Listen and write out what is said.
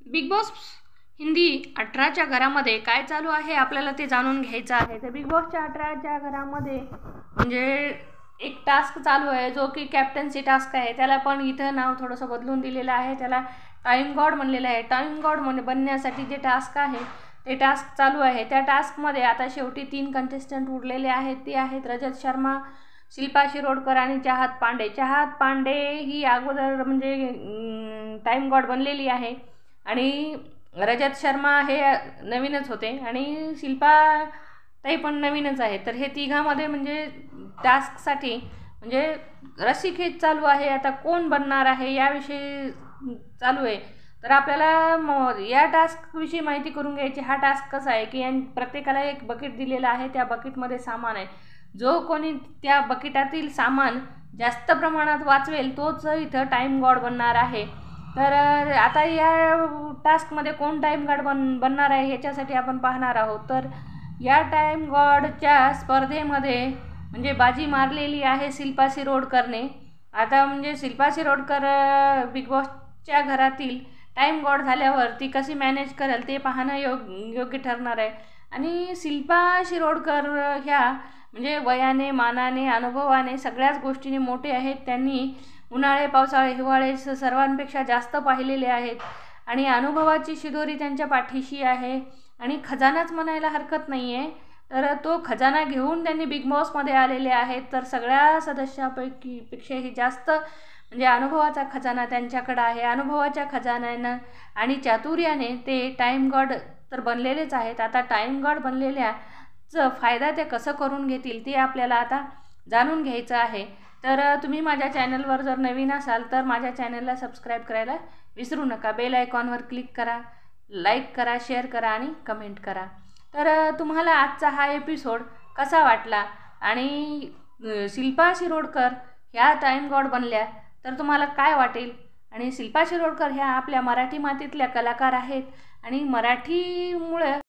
Big boss Hindi 18च्या घरामध्ये काय चालू आहे आपल्याला ते जाणून घ्यायचं आहे। तर बिग बॉसच्या 18च्या घरामध्ये म्हणजे एक टास्क चालू आहे जो की कॅप्टन्सी टास्क आहे। त्याला पण इथं नाव थोडंसं बदलून दिलेलं आहे, त्याला टाइम गॉड म्हणलेलं आहे। टाइम गॉड बनण्यासाठी जे टास्क आहे ते टास्क चालू आहे। त्या टास्कमध्ये आता शेवटी 3 कंटेस्टंट उरलेले आहेत, ते आहेत रजत शर्मा, शिल्पा शिरोडकर आणि चाहत पांडे। चाहत पांडे ही अगोदर म्हणजे टाइम गॉड बनलेली आहे आणि रजत शर्मा हे नवीनच होते आणि शिल्पा ताई पण नवीनच आहे। तर हे तिघांमध्ये म्हणजे टास्कसाठी म्हणजे रस्सीखेच चालू आहे। आता कोण बनणार आहे याविषयी चालू आहे। तर आपल्याला या टास्कविषयी माहिती करून घ्यायची। हा टास्क कसा आहे की प्रत्येकाला एक बकेट दिलेला आहे, त्या बकेटमध्ये सामान आहे। जो कोणी त्या बकेटातील सामान जास्त प्रमाणात वाचवेल तोच इथं टाइम गॉड बनणार आहे। तर आता या टास्कमध्ये कोण टाइम गॉड बनणार आहे ह्याच्यासाठी आपण पाहणार आहोत। तर या टाइम गॉडच्या स्पर्धेमध्ये म्हणजे बाजी मारलेली आहे शिल्पा शिरोडकरने। आता म्हणजे शिल्पा शिरोडकर बिग बॉसच्या घरातील टाइम गॉड झाल्यावर ती कशी मॅनेज करेल ते पाहणं योग्य ठरणार आहे। आणि शिल्पा शिरोडकर ह्या म्हणजे वयाने, मानाने, अनुभवाने सगळ्याच गोष्टीने मोठे आहेत। त्यांनी उन्हाळे, पावसाळे, हिवाळे सर्वांपेक्षा जास्त पाहिलेले आहेत आणि अनुभवाची शिदोरी त्यांच्या पाठीशी आहे आणि खजानाच म्हणायला हरकत नाही आहे। तर तो खजाना घेऊन त्यांनी बिग बॉसमध्ये आलेले आहेत। तर सगळ्या सदस्यापेक्षाही जास्त म्हणजे अनुभवाचा खजाना त्यांच्याकडे आहे। अनुभवाच्या खजान्यानं आणि चातुर्याने ते टाइम गॉड तर बनलेलेच आहेत। आता टाइम गॉड बनलेल्याचा फायदा ते कसं करून घेतील ते आपल्याला आता जाणून घ्यायचं आहे। तर तुम्ही माझ्या चॅनलवर जर नवीन असाल तर माझ्या चॅनलला सबस्क्राईब करायला विसरू नका। बेल आयकॉनवर क्लिक करा, लाईक करा, शेअर करा आणि कमेंट करा। तर तुम्हाला आजचा हा एपिसोड कसा वाटला आणि शिल्पा शिरोडकर ह्या टाइम गॉड बनल्या तर तुम्हाला काय वाटेल? आणि शिल्पा शिरोडकर ह्या आपल्या मराठी मातीतल्या कलाकार आहेत आणि मराठीमुळे